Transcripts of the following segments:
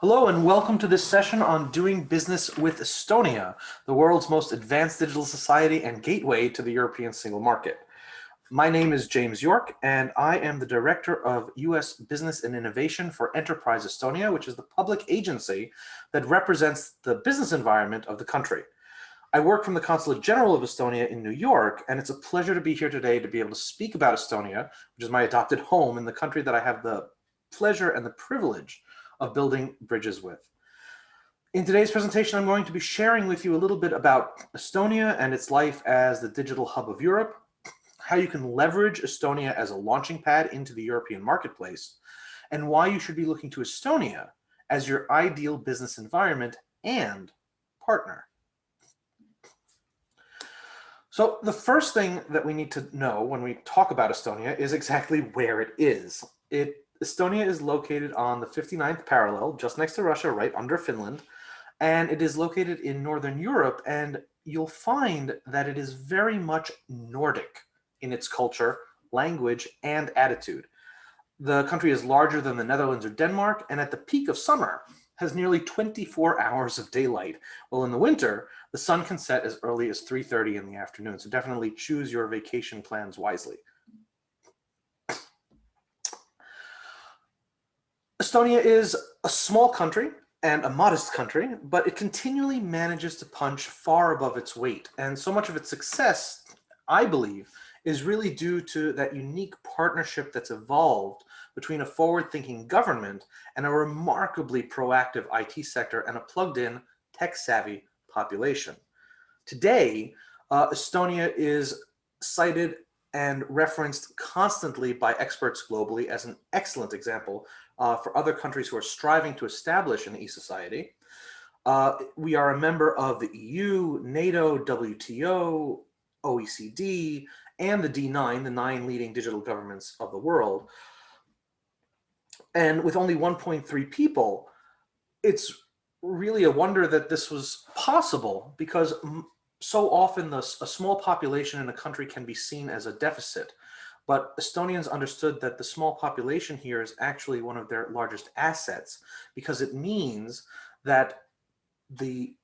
Hello and welcome to this session on doing business with Estonia, the world's most advanced digital society and gateway to the European single market. My name is James York and I am the Director of US Business and Innovation for Enterprise Estonia, which is the public agency that represents the business environment of the country. I work from the Consulate General of Estonia in New York, and it's a pleasure to be here today to be able to speak about Estonia, which is my adopted home in the country that I have the pleasure and the privilege of building bridges with. In today's presentation, I'm going to be sharing with you a little bit about Estonia and its life as the digital hub of Europe, how you can leverage Estonia as a launching pad into the European marketplace, and why you should be looking to Estonia as your ideal business environment and partner. So the first thing that we need to know when we talk about Estonia is exactly where it is. Estonia is located on the 59th parallel, just next to Russia, right under Finland, and it is located in Northern Europe, and you'll find that it is very much Nordic in its culture, language, and attitude. The country is larger than the Netherlands or Denmark, and at the peak of summer has nearly 24 hours of daylight, while in the winter, the sun can set as early as 3:30 in the afternoon, so definitely choose your vacation plans wisely. Estonia is a small country and a modest country, but it continually manages to punch far above its weight. And so much of its success, I believe, is really due to that unique partnership that's evolved between a forward-thinking government and a remarkably proactive IT sector and a plugged-in, tech-savvy population. Today, Estonia is cited and referenced constantly by experts globally as an excellent example for other countries who are striving to establish an e-society. We are a member of the EU, NATO, WTO, OECD, and the D9, the 9 leading digital governments of the world. And with only 1.3 people, it's really a wonder that this was possible, because so often a small population in a country can be seen as a deficit. But Estonians understood that the small population here is actually one of their largest assets, because it means that the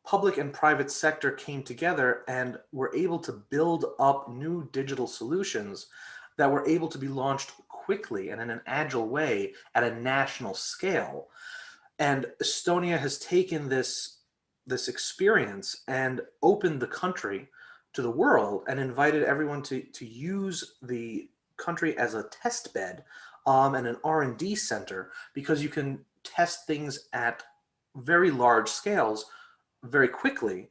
public and private sector came together and were able to build up new digital solutions that were able to be launched quickly and in an agile way at a national scale. And Estonia has taken this experience and opened the country to the world and invited everyone to use the country as a test bed and an R&D center, because you can test things at very large scales very quickly,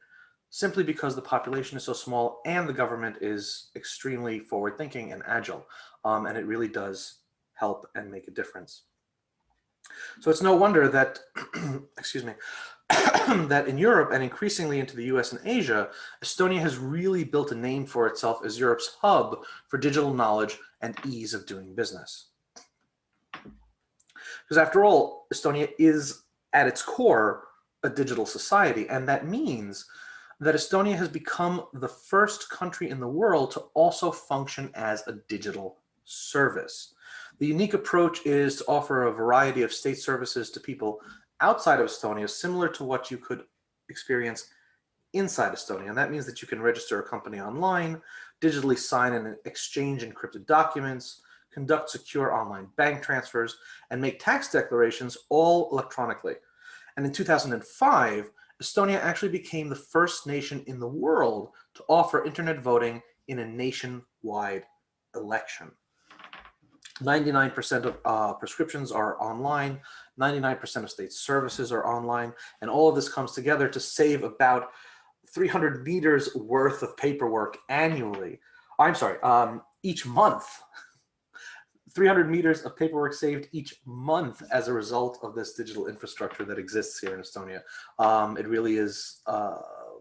simply because the population is so small and the government is extremely forward-thinking and agile, and it really does help and make a difference. So it's no wonder that, excuse me, that in Europe and increasingly into the US and Asia, Estonia has really built a name for itself as Europe's hub for digital knowledge and ease of doing business. Because after all, Estonia is at its core a digital society, and that means that Estonia has become the first country in the world to also function as a digital service. The unique approach is to offer a variety of state services to people outside of Estonia, similar to what you could experience inside Estonia. And that means that you can register a company online, digitally sign and exchange encrypted documents, conduct secure online bank transfers, and make tax declarations all electronically. And in 2005, Estonia actually became the first nation in the world to offer internet voting in a nationwide election. 99% of prescriptions are online, 99% of state services are online, and all of this comes together to save about 300 meters worth of paperwork annually. I'm sorry, each month. 300 meters of paperwork saved each month as a result of this digital infrastructure that exists here in Estonia. It really is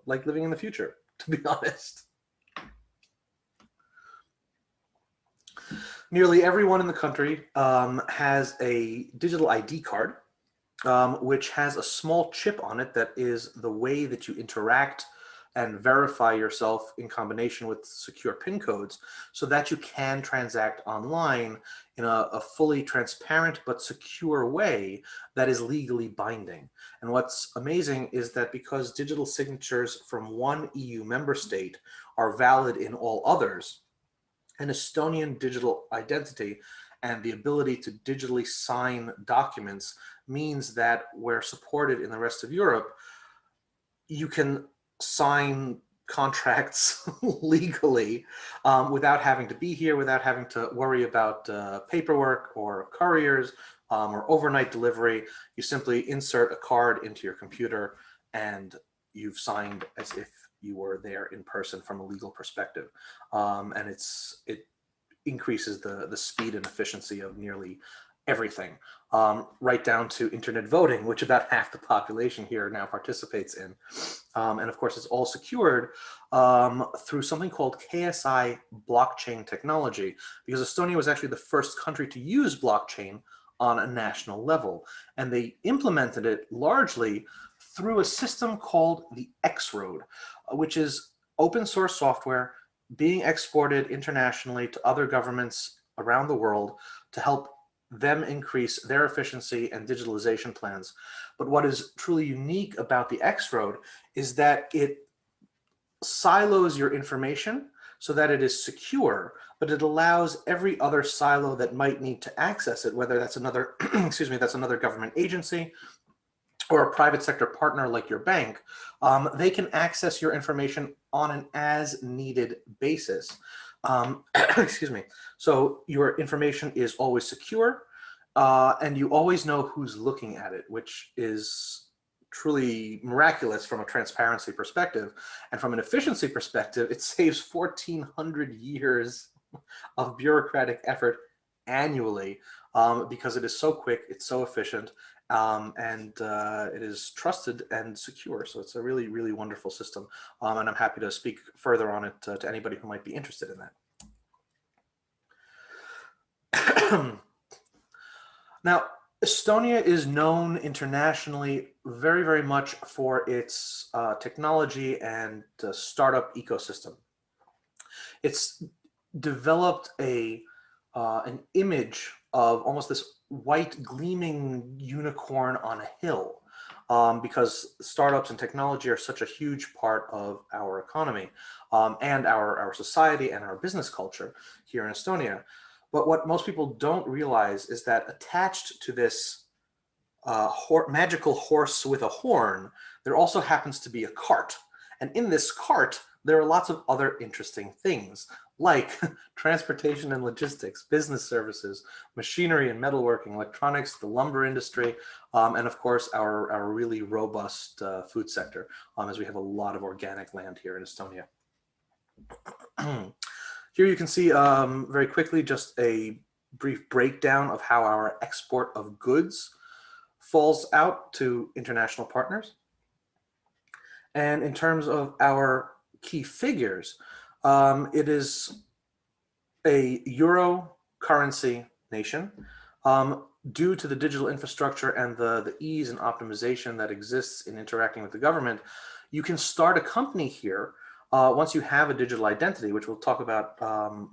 like living in the future, to be honest. Nearly everyone in the country has a digital ID card, which has a small chip on it that is the way that you interact and verify yourself in combination with secure PIN codes so that you can transact online in a fully transparent but secure way that is legally binding. And what's amazing is that because digital signatures from one EU member state are valid in all others, an Estonian digital identity and the ability to digitally sign documents means that where supported in the rest of Europe, you can sign contracts legally without having to be here, without having to worry about paperwork or couriers or overnight delivery. You simply insert a card into your computer and you've signed as if you were there in person from a legal perspective. And it increases the speed and efficiency of nearly everything, right down to internet voting, which about half the population here now participates in. And of course, it's all secured through something called KSI blockchain technology, because Estonia was actually the first country to use blockchain on a national level. And they implemented it largely through a system called the XRoad, which is open source software being exported internationally to other governments around the world to help them increase their efficiency and digitalization plans. But what is truly unique about the XRoad is that it silos your information so that it is secure, but it allows every other silo that might need to access it, whether that's another, excuse me, that's another government agency or a private sector partner like your bank, they can access your information on an as needed basis. Excuse me. So your information is always secure and you always know who's looking at it, which is truly miraculous from a transparency perspective. And from an efficiency perspective, it saves 1,400 years of bureaucratic effort annually because it is so quick, it's so efficient, and it is trusted and secure. So it's a really, really wonderful system. And I'm happy to speak further on it to anybody who might be interested in that. Now, Estonia is known internationally very, very much for its technology and startup ecosystem. It's developed an image of almost this white gleaming unicorn on a hill because startups and technology are such a huge part of our economy and our society and our business culture here in Estonia. But what most people don't realize is that attached to this magical horse with a horn, there also happens to be a cart. And in this cart, there are lots of other interesting things like transportation and logistics, business services, machinery and metalworking, electronics, the lumber industry, and of course our really robust food sector, as we have a lot of organic land here in Estonia. Here you can see very quickly just a brief breakdown of how our export of goods falls out to international partners. And in terms of our key figures, it is a euro currency nation. Due to the digital infrastructure and the ease and optimization that exists in interacting with the government, you can start a company here once you have a digital identity, which we'll talk about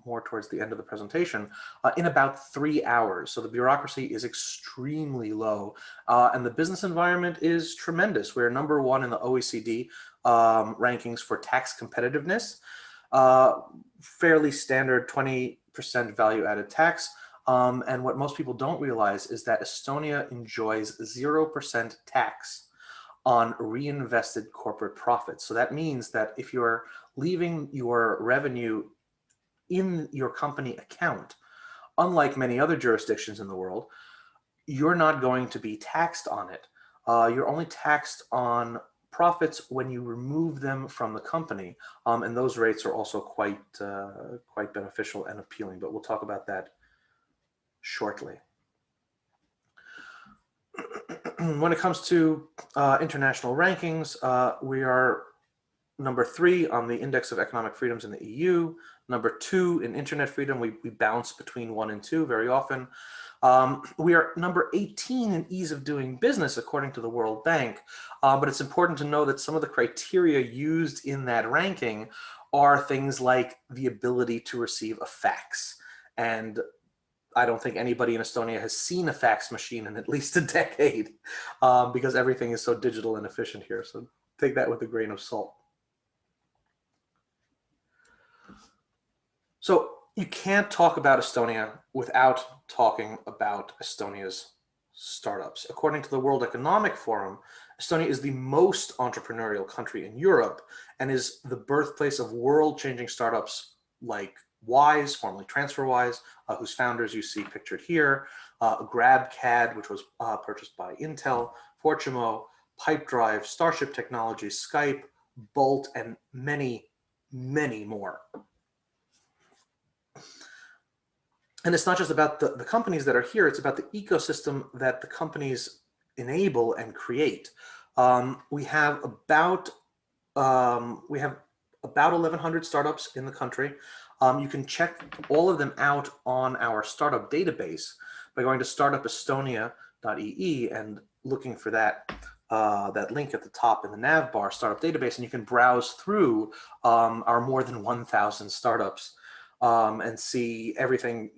more towards the end of the presentation, in about 3 hours. So the bureaucracy is extremely low and the business environment is tremendous. We're #1 in the OECD rankings for tax competitiveness, fairly standard 20% value added tax. And what most people don't realize is that Estonia enjoys 0% tax on reinvested corporate profits. So that means that if you're leaving your revenue in your company account, unlike many other jurisdictions in the world, you're not going to be taxed on it. You're only taxed on profits when you remove them from the company. And those rates are also quite beneficial and appealing, but we'll talk about that shortly. When it comes to international rankings, we are number 3 on the Index of Economic Freedoms in the EU. Number 2 in internet freedom. We bounce between 1 and 2 very often. We are number 18 in ease of doing business, according to the World Bank. But it's important to know that some of the criteria used in that ranking are things like the ability to receive a fax. And I don't think anybody in Estonia has seen a fax machine in at least a decade, because everything is so digital and efficient here. So take that with a grain of salt. So you can't talk about Estonia without talking about Estonia's startups. According to the World Economic Forum, Estonia is the most entrepreneurial country in Europe and is the birthplace of world-changing startups like Wise, formerly TransferWise, whose founders you see pictured here, GrabCAD, which was purchased by Intel, Fortumo, Pipedrive, Starship Technologies, Skype, Bolt, and many, many more. And it's not just about the companies that are here, it's about the ecosystem that the companies enable and create. We have about 1,100 startups in the country. You can check all of them out on our startup database by going to startupestonia.ee and looking for that link at the top in the nav bar, startup database, and you can browse through our more than 1,000 startups and see everything,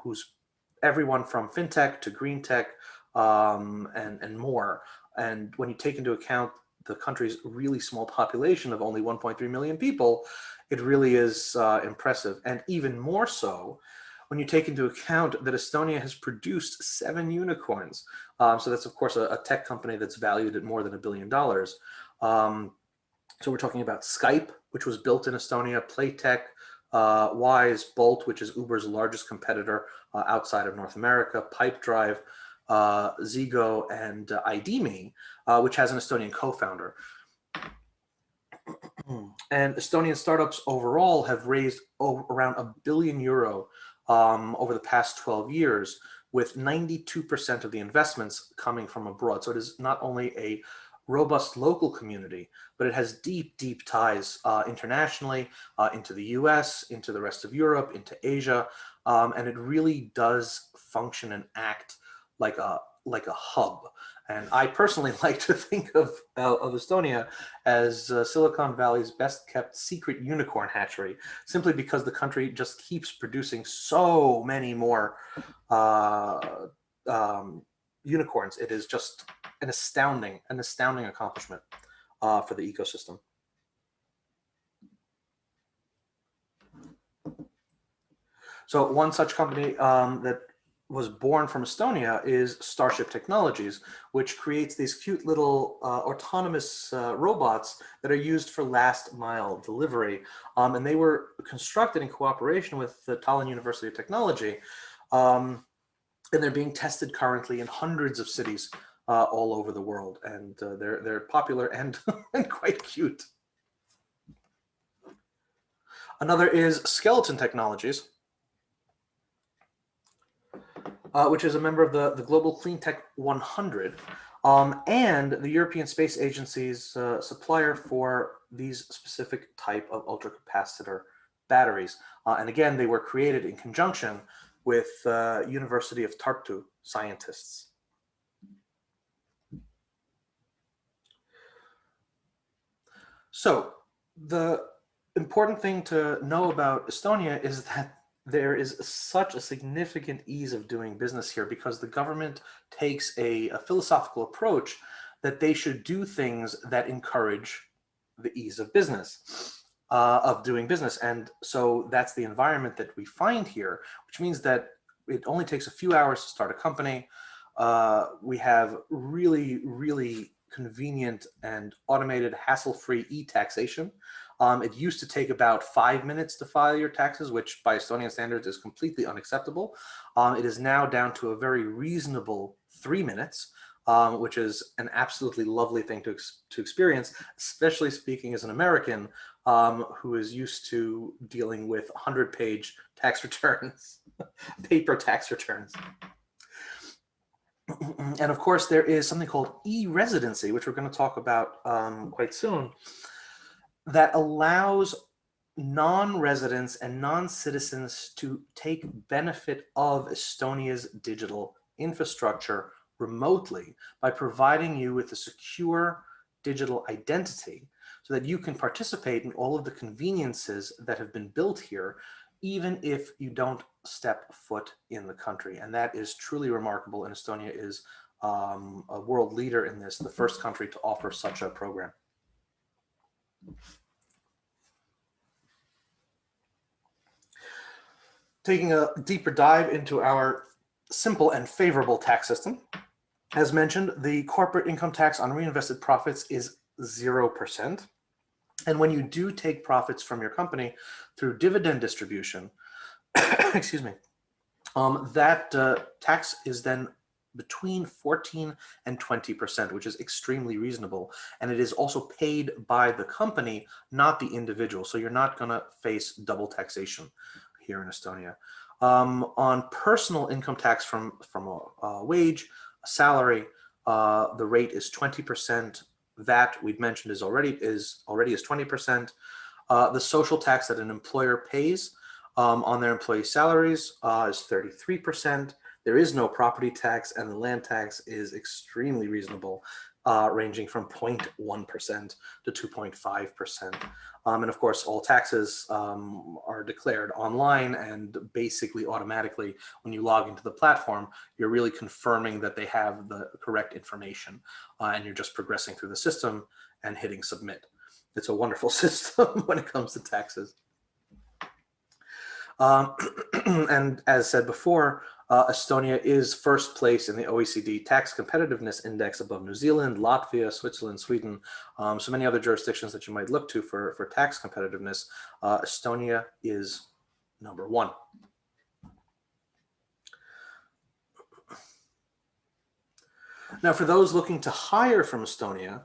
who's everyone from fintech to green tech and more. And when you take into account the country's really small population of only 1.3 million people, it really is impressive. And even more so when you take into account that Estonia has produced 7 unicorns. So that's, of course, a tech company that's valued at more than $1 billion. So we're talking about Skype, which was built in Estonia, Playtech, Wise, Bolt, which is Uber's largest competitor outside of North America, Pipedrive, Zigo, and IDMe, which has an Estonian co-founder. And Estonian startups overall have raised around €1 billion over the past 12 years, with 92% of the investments coming from abroad. So it is not only a robust local community, but it has deep, deep ties internationally, into the US, into the rest of Europe, into Asia, and it really does function and act like a hub. And I personally like to think of Estonia as Silicon Valley's best kept secret unicorn hatchery, simply because the country just keeps producing so many more unicorns. It is just an astounding accomplishment for the ecosystem. So one such company that was born from Estonia is Starship Technologies, which creates these cute little autonomous robots that are used for last mile delivery. And they were constructed in cooperation with the Tallinn University of Technology. And they're being tested currently in hundreds of cities all over the world. And they're popular and, and quite cute. Another is Skeleton Technologies, which is a member of the Global Clean Tech 100, and the European Space Agency's supplier for these specific type of ultracapacitor batteries. And again, they were created in conjunction with University of Tartu scientists. So the important thing to know about Estonia is that there is such a significant ease of doing business here, because the government takes a philosophical approach that they should do things that encourage the ease of business, of doing business. And so that's the environment that we find here, which means that it only takes a few hours to start a company. We have really, really convenient and automated hassle-free e-taxation. It used to take about 5 minutes to file your taxes, which by Estonian standards is completely unacceptable. It is now down to a very reasonable 3 minutes, which is an absolutely lovely thing to experience, especially speaking as an American who is used to dealing with 100-page tax returns, paper tax returns. And of course, there is something called e-residency, which we're going to talk about quite soon. that allows non-residents and non-citizens to take benefit of Estonia's digital infrastructure remotely by providing you with a secure digital identity so that you can participate in all of the conveniences that have been built here, even if you don't step foot in the country. And that is truly remarkable, and Estonia is a world leader in this, the first country to offer such a program. Taking a deeper dive into our simple and favorable tax system, as mentioned, the corporate income tax on reinvested profits is 0%. And when you do take profits from your company through dividend distribution, excuse me, that tax is then between 14 and 20%, which is extremely reasonable. And it is also paid by the company, not the individual. So you're not going to face double taxation here in Estonia. On personal income tax from a wage, a salary, the rate is 20%. That we've mentioned is already 20%. The social tax that an employer pays on their employee salaries is 33%. There is no property tax, and the land tax is extremely reasonable, ranging from 0.1% to 2.5%. And of course, all taxes are declared online and basically automatically. When you log into the platform, you're really confirming that they have the correct information, and you're just progressing through the system and hitting submit. It's a wonderful system when it comes to taxes. And as said before, Estonia is first place in the OECD Tax Competitiveness Index above New Zealand, Latvia, Switzerland, Sweden, so many other jurisdictions that you might look to for tax competitiveness. Estonia is number one. Now, for those looking to hire from Estonia,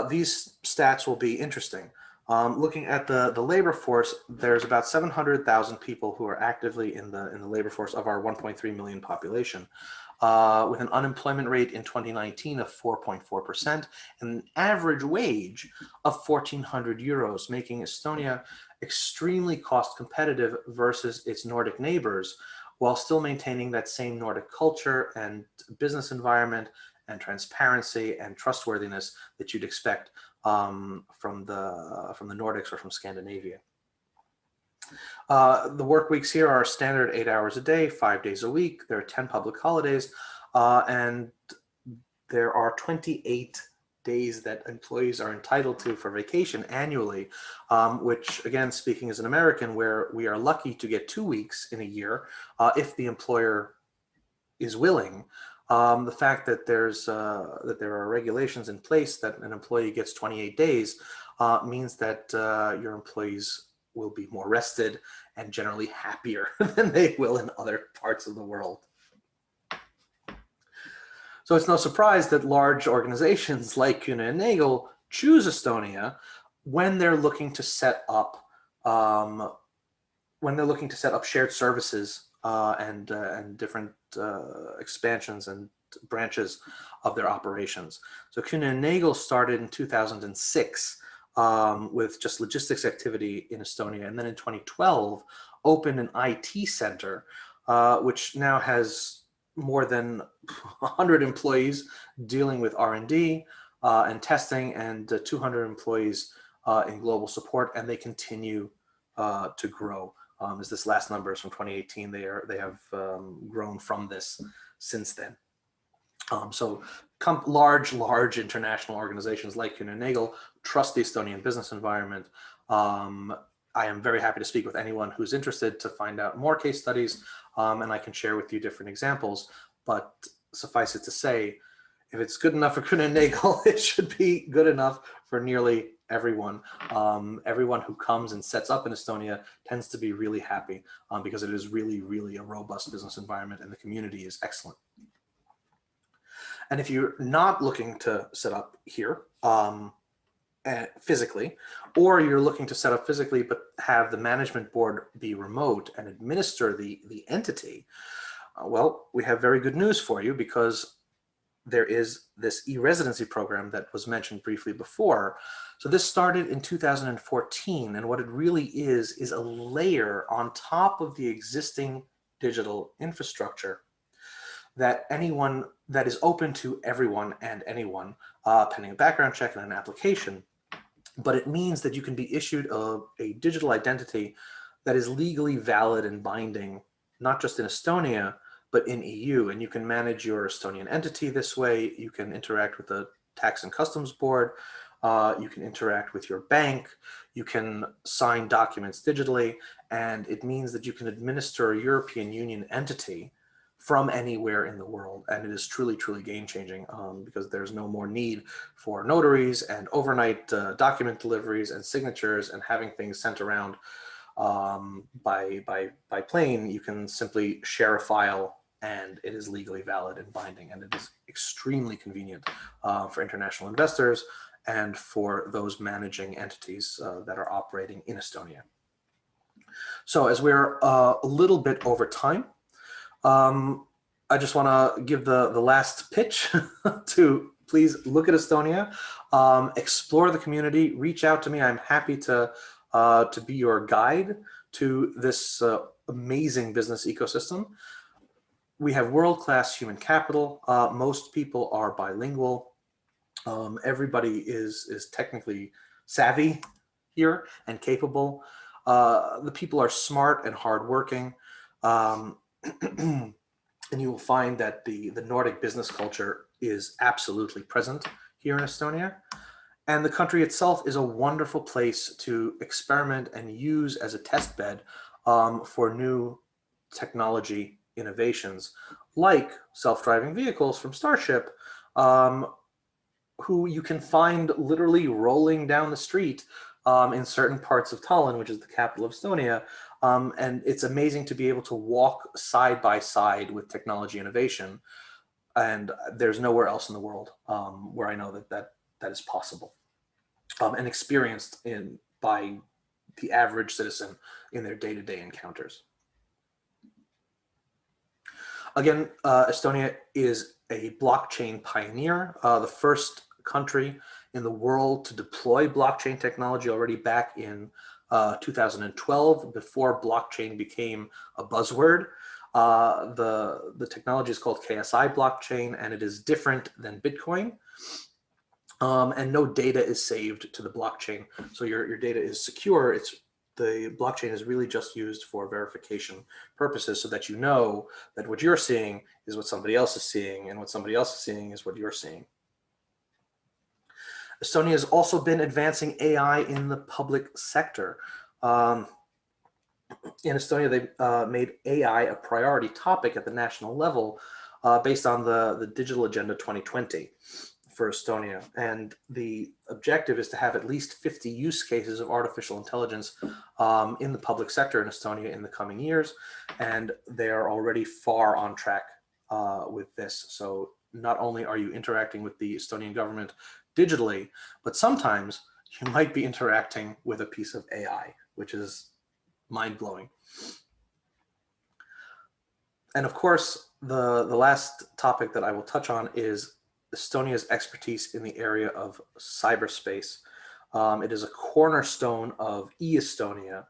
these stats will be interesting. Looking at the labor force, there's about 700,000 people who are actively in the labor force of our 1.3 million population, with an unemployment rate in 2019 of 4.4% and an average wage of 1,400 euros, making Estonia extremely cost competitive versus its Nordic neighbors, while still maintaining that same Nordic culture and business environment and transparency and trustworthiness that you'd expect from the Nordics or from Scandinavia. The work weeks here are standard 8 hours a day, 5 days a week. There are 10 public holidays, and there are 28 days that employees are entitled to for vacation annually, which, again, speaking as an American, where we are lucky to get 2 weeks in a year if the employer is willing. The fact that there are regulations in place that an employee gets 28 days means that your employees will be more rested and generally happier than they will in other parts of the world. So it's no surprise that large organizations like Kühne and Nagel choose Estonia when they're looking to set up shared services and different expansions and branches of their operations. So Kühne and Nagel started in 2006 with just logistics activity in Estonia, and then in 2012 opened an IT center, which now has more than 100 employees dealing with R&D and testing, and 200 employees in global support, and they continue to grow. As this last number is from 2018, they have grown from this since then. So large international organizations like Kühne and Nagel trust the Estonian business environment. I am very happy to speak with anyone who's interested to find out more case studies, and I can share with you different examples. But suffice it to say, if it's good enough for Kühne and Nagel, it should be good enough for nearly everyone. Everyone who comes and sets up in Estonia tends to be really happy because it is really a robust business environment, and the community is excellent. And if you're not looking to set up here physically, or you're looking to set up physically but have the management board be remote and administer the entity, well, we have very good news for you, because there is this e-residency program that was mentioned briefly before. So this started in 2014, and what it really is a layer on top of the existing digital infrastructure that is open to everyone and anyone, pending a background check and an application. But it means that you can be issued a digital identity that is legally valid and binding, not just in Estonia, but in EU. And you can manage your Estonian entity this way. You can interact with the Tax and Customs Board. You can interact with your bank. You can sign documents digitally. And it means that you can administer a European Union entity from anywhere in the world. And it is truly, truly game-changing, because there's no more need for notaries and overnight document deliveries and signatures and having things sent around by plane. You can simply share a file and it is legally valid and binding, and it is extremely convenient for international investors and for those managing entities that are operating in Estonia. So as we're a little bit over time, I just want to give the last pitch to please look at Estonia, explore the community, reach out to me. I'm happy to be your guide to this amazing business ecosystem. We have world-class human capital. Most people are bilingual. Everybody is technically savvy here and capable. The people are smart and hardworking. And you will find that the Nordic business culture is absolutely present here in Estonia. And the country itself is a wonderful place to experiment and use as a test bed for new technology innovations, like self-driving vehicles from Starship, who you can find literally rolling down the street in certain parts of Tallinn, which is the capital of Estonia. And it's amazing to be able to walk side by side with technology innovation. And there's nowhere else in the world where I know that is possible and experienced by the average citizen in their day-to-day encounters. Again, Estonia is a blockchain pioneer, the first country in the world to deploy blockchain technology already back in 2012, before blockchain became a buzzword. The technology is called KSI blockchain, and it is different than Bitcoin. And no data is saved to the blockchain, so your data is secure. The blockchain is really just used for verification purposes, so that you know that what you're seeing is what somebody else is seeing, and what somebody else is seeing is what you're seeing. Estonia has also been advancing AI in the public sector. In Estonia, they made AI a priority topic at the national level based on the Digital Agenda 2020 for Estonia. And the objective is to have at least 50 use cases of artificial intelligence in the public sector in Estonia in the coming years. And they are already far on track with this. So not only are you interacting with the Estonian government digitally, but sometimes you might be interacting with a piece of AI, which is mind-blowing. And of course, the last topic that I will touch on is Estonia's expertise in the area of cyberspace. It is a cornerstone of e-Estonia,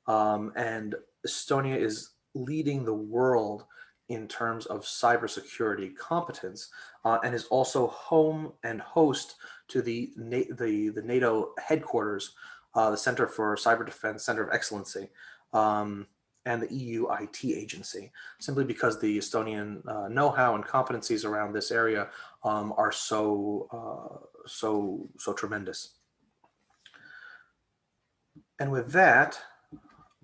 and Estonia is leading the world in terms of cybersecurity competence, and is also home and host to the NATO headquarters, the Center for Cyber Defense, Center of Excellency, and the EU IT agency, simply because the Estonian know-how and competencies around this area are so tremendous. And with that,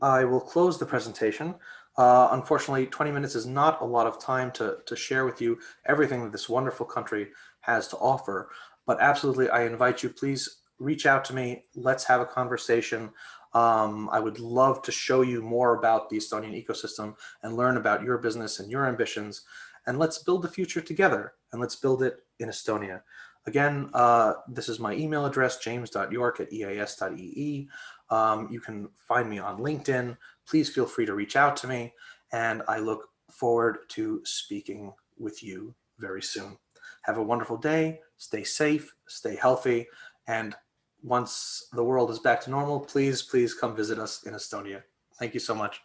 I will close the presentation. Unfortunately, 20 minutes is not a lot of time to share with you everything that this wonderful country has to offer, but absolutely, I invite you, please reach out to me. Let's have a conversation. I would love to show you more about the Estonian ecosystem and learn about your business and your ambitions. And let's build the future together, and let's build it in Estonia. Again, this is my email address, james.york@eas.ee. You can find me on LinkedIn. Please feel free to reach out to me, and I look forward to speaking with you very soon. Have a wonderful day. Stay safe, stay healthy, and once the world is back to normal, please come visit us in Estonia. Thank you so much.